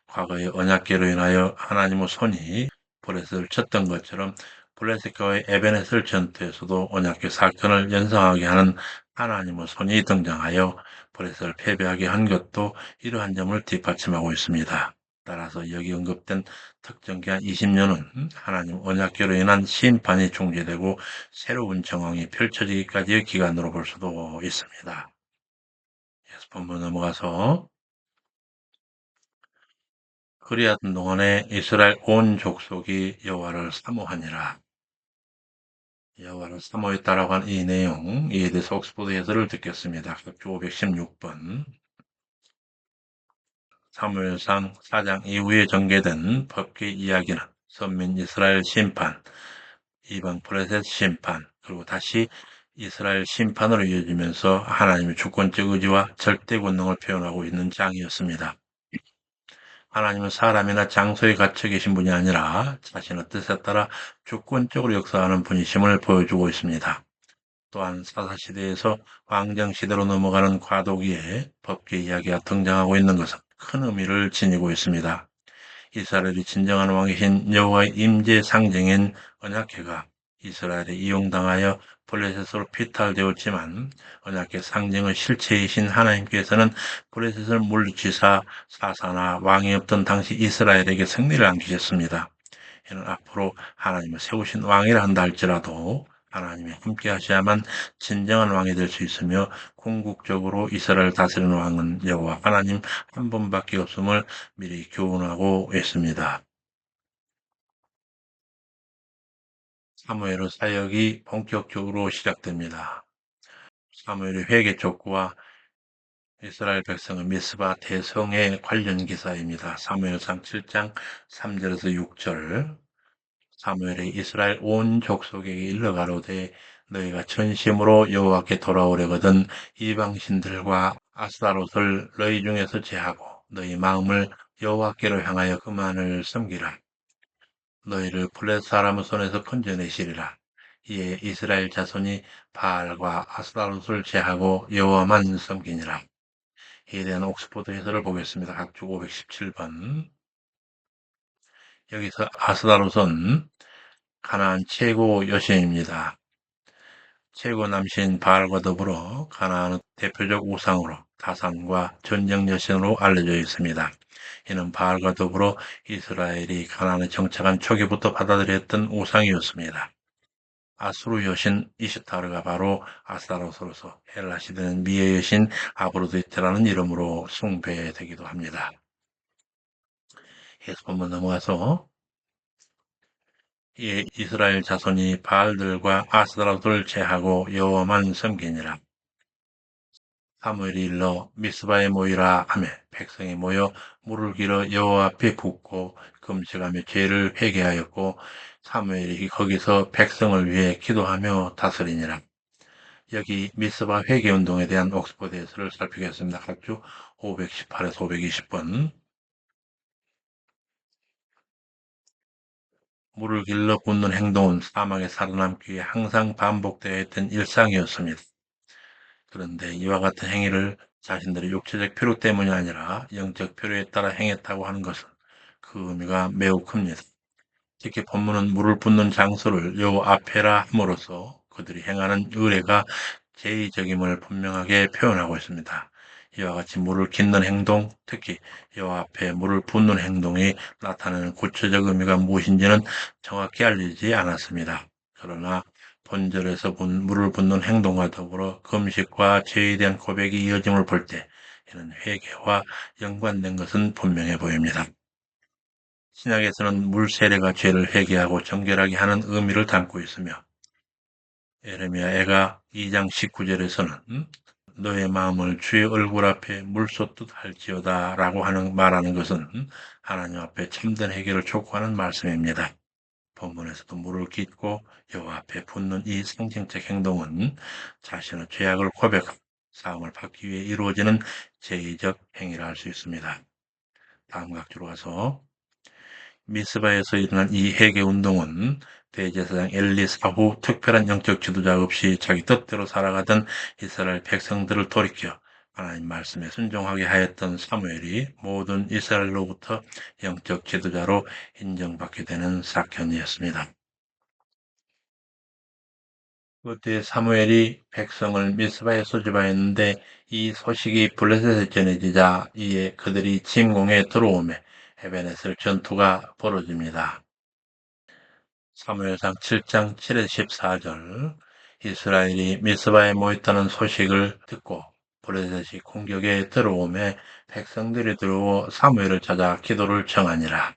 과거의 언약궤로 인하여 하나님의 손이 블레셋을 쳤던 것처럼 블레셋과의 에베네셀 전투에서도 언약궤 사건을 연상하게 하는 하나님의 손이 등장하여 블레셋을 패배하게 한 것도 이러한 점을 뒷받침하고 있습니다. 따라서 여기 언급된 특정 기한 20년은 하나님 언약궤로 인한 심판이 중재되고 새로운 정황이 펼쳐지기까지의 기간으로 볼 수도 있습니다. 예수 본문 넘어가서 그리하던 동안에 이스라엘 온 족속이 여호와를 사모하니라. 여호와를 사모했다라고 한 이 내용, 이에 대해서 옥스포드 해설을 듣겠습니다. 각주 516번. 사무엘상 4장 이후에 전개된 법궤 이야기는 선민 이스라엘 심판, 이방 블레셋 심판, 그리고 다시 이스라엘 심판으로 이어지면서 하나님의 주권적 의지와 절대 권능을 표현하고 있는 장이었습니다. 하나님은 사람이나 장소에 갇혀 계신 분이 아니라 자신의 뜻에 따라 주권적으로 역사하는 분이심을 보여주고 있습니다. 또한 사사시대에서 왕정시대로 넘어가는 과도기에 법궤 이야기가 등장하고 있는 것은 큰 의미를 지니고 있습니다. 이스라엘이 진정한 왕이신 여호와의 임재 상징인 언약궤가 이스라엘에 이용당하여 블레셋으로 피탈되었지만 언약궤 상징의 실체이신 하나님께서는 블레셋을 물리치사 사사나 왕이 없던 당시 이스라엘에게 승리를 안기셨습니다. 이는 앞으로 하나님을 세우신 왕이라 한다 할지라도 하나님이 함께 하셔야만 진정한 왕이 될 수 있으며 궁극적으로 이스라엘을 다스리는 왕은 여호와 하나님 한 분밖에 없음을 미리 교훈하고 있습니다. 사무엘의 사역이 본격적으로 시작됩니다. 사무엘의 회개 촉구와 이스라엘 백성의 미스바 대성의 관련 기사입니다. 사무엘상 7장 3절에서 6절. 사무엘이 이스라엘 온 족속에게 일러 가로되 너희가 전심으로 여호와께 돌아오려거든 이방신들과 아스타롯을 너희 중에서 제하고 너희 마음을 여호와께로 향하여 그만을 섬기라. 너희를 블레셋 사람의 손에서 건져내시리라. 이에 이스라엘 자손이 바알과 아스타롯을 제하고 여호와만 섬기니라. 이에 대한 옥스포드 해설을 보겠습니다. 각주 517번. 여기서 아스타롯은 가나안 최고 여신입니다. 최고 남신 바알과 더불어 가나안의 대표적 우상으로 타산과 전쟁 여신으로 알려져 있습니다. 이는 바알과 더불어 이스라엘이 가나안에 정착한 초기부터 받아들였던 우상이었습니다. 아수르 여신 이슈타르가 바로 아스타로스로서 헬라 시대는 미의 여신 아브로디테라는 이름으로 숭배되기도 합니다. 해서 한번 넘어가서 이 이스라엘 자손이 바알들과 아스타로스를 제하고 여호와만 섬기니라. 사무엘이 일러 미스바에 모이라 하며 백성이 모여 물을 길어 여호와 앞에 붓고 금식하며 죄를 회개하였고 사무엘이 거기서 백성을 위해 기도하며 다스리니라. 여기 미스바 회개운동에 대한 옥스포드 해설을 살피겠습니다. 각주 518에서 520번. 물을 길러 붓는 행동은 사막에 살아남기 위해 항상 반복되어 했던 일상이었습니다. 그런데 이와 같은 행위를 자신들의 육체적 필요 때문이 아니라 영적 필요에 따라 행했다고 하는 것은 그 의미가 매우 큽니다. 특히 본문은 물을 붓는 장소를 요 앞에라 함으로써 그들이 행하는 의례가 제의적임을 분명하게 표현하고 있습니다. 이와 같이 물을 깃는 행동, 특히 요 앞에 물을 붓는 행동이 나타내는 구체적 의미가 무엇인지는 정확히 알려지지 않았습니다. 그러나 본절에서 물을 붓는 행동과 더불어 금식과 죄에 대한 고백이 이어짐을 볼 때 이는 회개와 연관된 것은 분명해 보입니다. 신약에서는 물 세례가 죄를 회개하고 정결하게 하는 의미를 담고 있으며 에레미야가 2장 19절에서는 너의 마음을 주의 얼굴 앞에 물 쏟듯 할지어다 라고 말하는 것은 하나님 앞에 참된 회개를 촉구하는 말씀입니다. 본문에서도 물을 깃고 여호와 앞에 붓는 이 상징적 행동은 자신의 죄악을 고백하고 사함을 받기 위해 이루어지는 제의적 행위라 할 수 있습니다. 다음 각주로 가서 미스바에서 일어난 이 회개 운동은 대제사장 엘리 사후 특별한 영적 지도자 없이 자기 뜻대로 살아가던 이스라엘 백성들을 돌이켜 하나님 말씀에 순종하게 하였던 사무엘이 모든 이스라엘로부터 영적 지도자로 인정받게 되는 사건이었습니다. 그때 사무엘이 백성을 미스바에 소집하였는데 이 소식이 블레셋에 전해지자 이에 그들이 침공에 들어오매 에베네셀 전투가 벌어집니다. 사무엘상 7장 7에서 14절 이스라엘이 미스바에 모였다는 소식을 듣고 블레셋이 공격에 들어오매 백성들이 들어오 사무엘을 찾아 기도를 청하니라.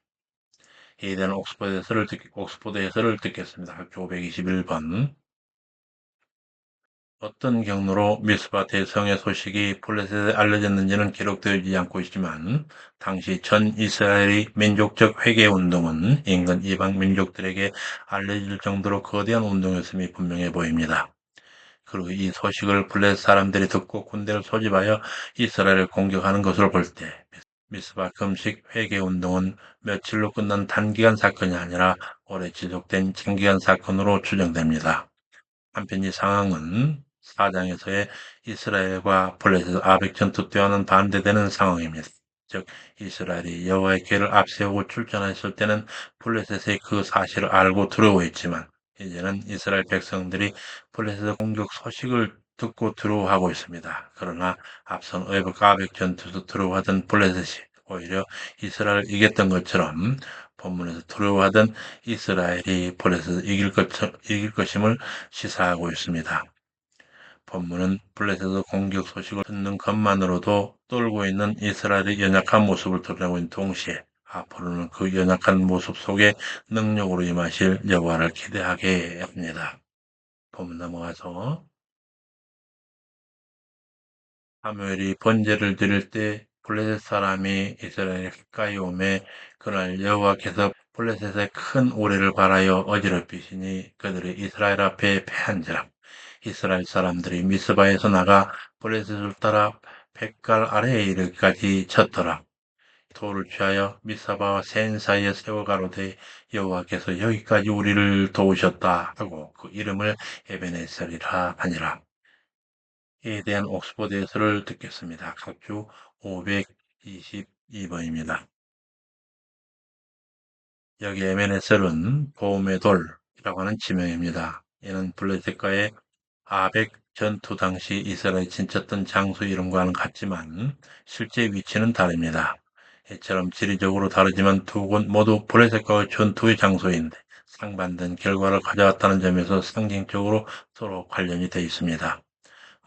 이에 대한 옥스포드 해설을 듣겠습니다. 학교 521번. 어떤 경로로 미스바 대성의 소식이 블레셋에 알려졌는지는 기록되지 않고 있지만 당시 전 이스라엘의 민족적 회개 운동은 인근 이방 민족들에게 알려질 정도로 거대한 운동이었음이 분명해 보입니다. 그리고 이 소식을 블레셋 사람들이 듣고 군대를 소집하여 이스라엘을 공격하는 것으로 볼 때 미스바 금식 회개 운동은 며칠로 끝난 단기간 사건이 아니라 오래 지속된 장기간 사건으로 추정됩니다. 한편 이 상황은 4장에서의 이스라엘과 블레셋 아벡 전투 때와는 반대되는 상황입니다. 즉 이스라엘이 여호와의 궤를 앞세우고 출전했을 때는 블레셋의 그 사실을 알고 두려워했지만 이제는 이스라엘 백성들이 블레셋 공격 소식을 듣고 두려워하고 있습니다. 그러나 앞선 아벡 전투에서 두려워하던 블레셋이 오히려 이스라엘을 이겼던 것처럼 본문에서 두려워하던 이스라엘이 블레셋을 이길 것임을 시사하고 있습니다. 본문은 블레셋의 공격 소식을 듣는 것만으로도 떨고 있는 이스라엘의 연약한 모습을 드러내고 있는 동시에 앞으로는 그 연약한 모습 속에 능력으로 임하실 여호와를 기대하게 합니다. 본문 넘어가서 사무엘이 번제를 드릴 때 블레셋 사람이 이스라엘에 가까이 오매 그날 여호와께서 블레셋의 큰 오래를 발하여 어지럽히시니 그들이 이스라엘 앞에 패한지라. 이스라엘 사람들이 미스바에서 나가 블레셋을 따라 백갈 아래에 이르기까지 쳤더라. 돌을 취하여 미스바와 센 사이에 세워 가로되 여호와께서 여기까지 우리를 도우셨다 하고 그 이름을 에베네셀이라 하니라. 이에 대한 옥스퍼드 해설을 듣겠습니다. 각주 522번입니다. 여기 에베네셀은 도움의 돌이라고 하는 지명입니다. 이는 블레셋과의 아벡 전투 당시 이스라엘이 진쳤던 장소 이름과는 같지만 실제 위치는 다릅니다. 이처럼 지리적으로 다르지만 두 곳 모두 블레셋과의 전투의 장소인데 상반된 결과를 가져왔다는 점에서 상징적으로 서로 관련이 되어 있습니다.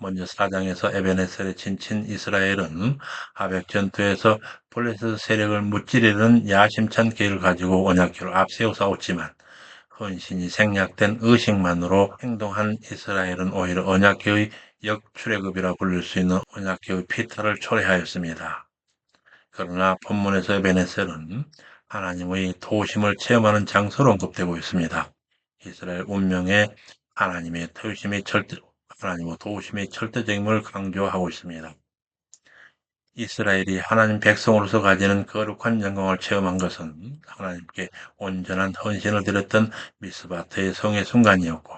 먼저 4장에서 에베네셀에 진친 이스라엘은 아벡 전투에서 블레셋 세력을 무찌르는 야심찬 계획을 가지고 언약궤를 앞세워 싸웠지만 헌신이 생략된 의식만으로 행동한 이스라엘은 오히려 언약궤의 역출애굽이라 불릴 수 있는 언약궤의 피탈을 초래하였습니다. 그러나 본문에서의 베네셀은 하나님의 도우심을 체험하는 장소로 언급되고 있습니다. 이스라엘 운명에 하나님의 도우심의 절대적임을 강조하고 있습니다. 이스라엘이 하나님 백성으로서 가지는 거룩한 영광을 체험한 것은 하나님께 온전한 헌신을 드렸던 미스바트의 성의 순간이었고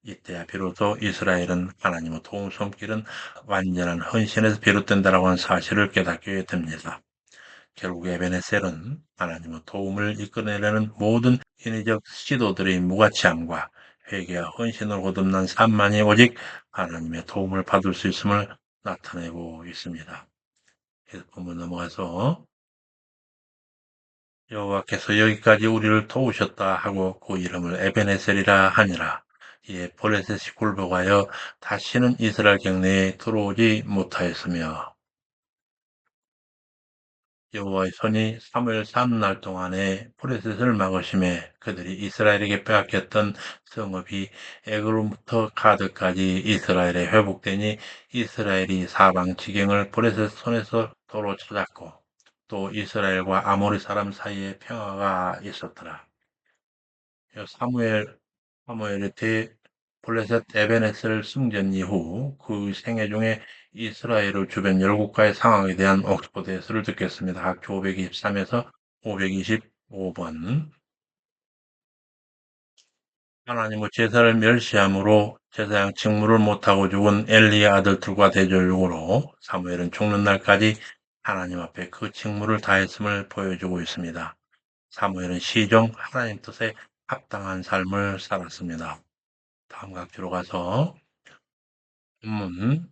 이때야 비로소 이스라엘은 하나님의 도움 손길은 완전한 헌신에서 비롯된다라고 하는 사실을 깨닫게 됩니다. 결국 에베네셀은 하나님의 도움을 이끌어내려는 모든 인위적 시도들의 무가치함과 회개와 헌신을 거듭난 삶만이 오직 하나님의 도움을 받을 수 있음을 나타내고 있습니다. 그래서 본문 넘어가서 여호와께서 여기까지 우리를 도우셨다 하고 그 이름을 에베네셀이라 하니라. 이에 블레셋이 굴복하여 다시는 이스라엘 경내에 들어오지 못하였으며 여호와의 손이 사무엘 사는 날 동안에 블레셋을 막으심에 그들이 이스라엘에게 빼앗겼던 성읍이 에그로부터 가드까지 이스라엘에 회복되니 이스라엘이 사방 지경을 블레셋 손에서 도로 찾았고 또 이스라엘과 아모리 사람 사이에 평화가 있었더라. 사무엘의 블레셋 에베네셀 승전 이후 그 생애 중에 이스라엘 주변 열국가의 상황에 대한 옥스퍼드 해설을 듣겠습니다. 학교 523에서 525번. 하나님의 제사를 멸시함으로 제사장 직무를 못하고 죽은 엘리의 아들들과 대조적으로 사무엘은 죽는 날까지 하나님 앞에 그 직무를 다했음을 보여주고 있습니다. 사무엘은 시종 하나님 뜻에 합당한 삶을 살았습니다. 다음 각주로 가서 본문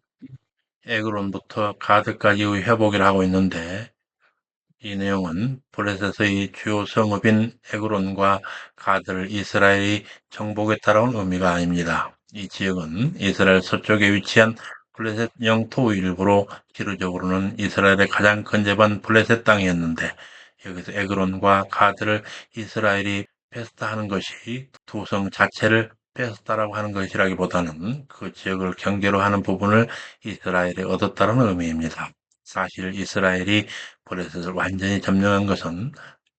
에그론부터 가드까지의 회복을 하고 있는데 이 내용은 블레셋의 주요 성읍인 에그론과 가드를 이스라엘이 정복했다라는 의미가 아닙니다. 이 지역은 이스라엘 서쪽에 위치한 블레셋 영토 일부로 기류적으로는 이스라엘의 가장 근접한 블레셋 땅이었는데 여기서 에그론과 가드를 이스라엘이 뺐다하는 것이 두 성 자체를 뺐다라고 하는 것이라기보다는 그 지역을 경계로 하는 부분을 이스라엘이 얻었다는 의미입니다. 사실 이스라엘이 블레셋을 완전히 점령한 것은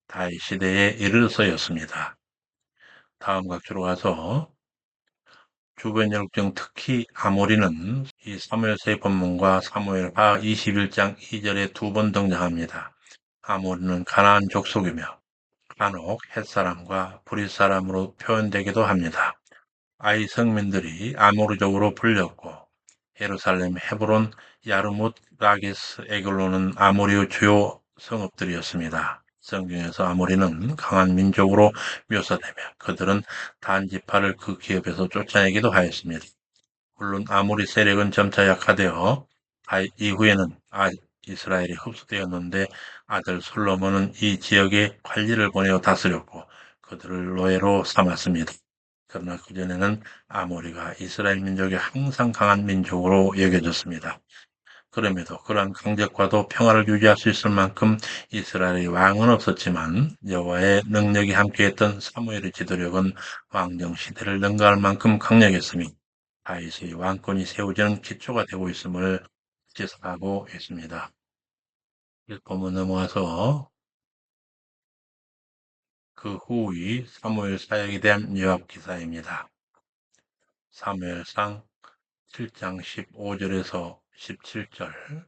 다윗 시대에 이르러서였습니다. 다음 각주로 가서 주변 역정 특히 아모리는 이 사무엘서의 본문과 사무엘하 21장 2절에 두 번 등장합니다. 아모리는 가나안 족속이며 간혹 햇사람과 브릿사람으로 표현되기도 합니다. 아이 성민들이 아모르족으로 불렸고 예루살렘, 헤브론, 야르뭇, 라게스, 에글론은 아모리의 주요 성읍들이었습니다. 성경에서 아모리는 강한 민족으로 묘사되며 그들은 단 지파를 그 기업에서 쫓아내기도 하였습니다. 물론 아모리 세력은 점차 약화되어 이후에는 이스라엘이 흡수되었는데 아들 솔로몬은 이 지역에 관리를 보내어 다스렸고 그들을 노예로 삼았습니다. 그러나 그전에는 아모리가 이스라엘 민족의 항상 강한 민족으로 여겨졌습니다. 그럼에도 그러한 강적과도 평화를 유지할 수 있을 만큼 이스라엘의 왕은 없었지만 여호와의 능력이 함께했던 사무엘의 지도력은 왕정 시대를 능가할 만큼 강력했으며 다윗의 왕권이 세워지는 기초가 되고 있음을 지적하고 있습니다. 1본문 넘어가서 그 후의 사무엘 사역에 대한 요약 기사입니다. 사무엘상 7장 15절에서 17절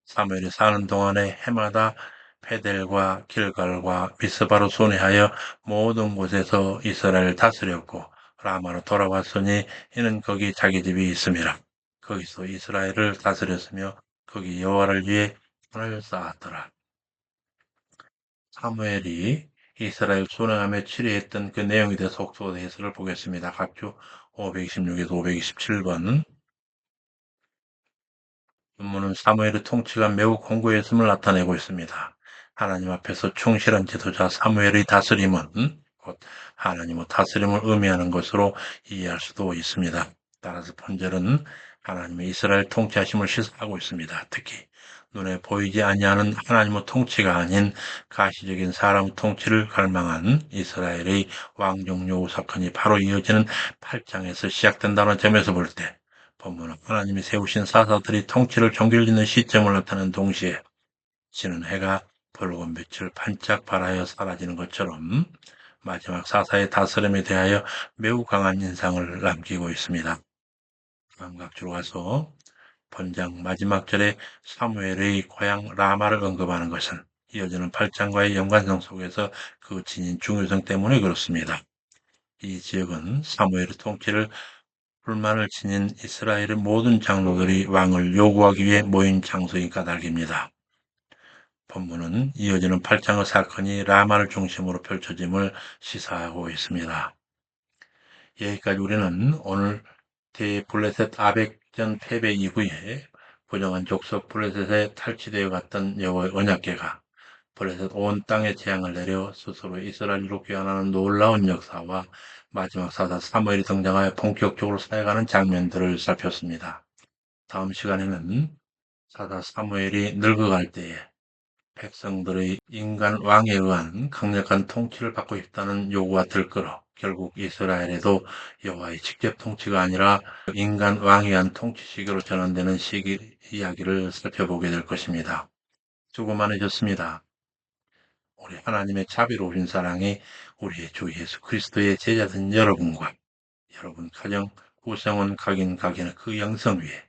사무엘이 사는 동안에 해마다 베델과 길갈과 미스바로 순회하여 모든 곳에서 이스라엘을 다스렸고 라마로 돌아왔으니 이는 거기 자기 집이 있음이라. 거기서 이스라엘을 다스렸으며 거기 여호와를 위해 손을 쌓았더라. 사무엘이 이스라엘 순회하며 치리했던 그 내용에 대해 속도 해설을 보겠습니다. 각주 526에서 527번 본문은 사무엘의 통치가 매우 공고했음을 나타내고 있습니다. 하나님 앞에서 충실한 지도자 사무엘의 다스림은 곧 하나님의 다스림을 의미하는 것으로 이해할 수도 있습니다. 따라서 본절은 하나님의 이스라엘 통치하심을 시사하고 있습니다. 특히 눈에 보이지 아니하는 하나님의 통치가 아닌 가시적인 사람 통치를 갈망한 이스라엘의 왕정 요구 사건이 바로 이어지는 8장에서 시작된다는 점에서 볼때 본문은 하나님이 세우신 사사들이 통치를 종결짓는 시점을 나타내는 동시에 지는 해가 붉은 빛을 반짝 발하여 사라지는 것처럼 마지막 사사의 다스림에 대하여 매우 강한 인상을 남기고 있습니다. 감각주로 가서 본장 마지막 절에 사무엘의 고향 라마를 언급하는 것은 이어지는 8장과의 연관성 속에서 그 지닌 중요성 때문에 그렇습니다. 이 지역은 사무엘의 통치를 불만을 지닌 이스라엘의 모든 장로들이 왕을 요구하기 위해 모인 장소인 까닭입니다. 본문은 이어지는 8장의 사건이 라마를 중심으로 펼쳐짐을 시사하고 있습니다. 여기까지 우리는 오늘 대블레셋 아벡전 패배 이후에 부정한 족속 블레셋에 탈취되어 갔던 여호와의 언약궤가 블레셋 온 땅에 재앙을 내려 스스로 이스라엘로 귀환하는 놀라운 역사와 마지막 사사 사무엘이 등장하여 본격적으로 사역하는 장면들을 살폈습니다. 다음 시간에는 사사 사무엘이 늙어갈 때에 백성들의 인간 왕에 의한 강력한 통치를 받고 싶다는 요구가 들끓어 결국 이스라엘에도 여호와의 직접 통치가 아니라 인간 왕에 의한 통치 시기로 전환되는 시기 이야기를 살펴보게 될 것입니다. 수고 많으셨습니다. 우리 하나님의 자비로우신 사랑이 우리의 주 예수 그리스도의 제자된 여러분과 여러분 가정 구성원 각인 각인의 그 영성 위에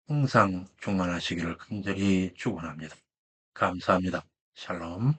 항상 충만하시기를 간절히 축원합니다. 감사합니다. 샬롬.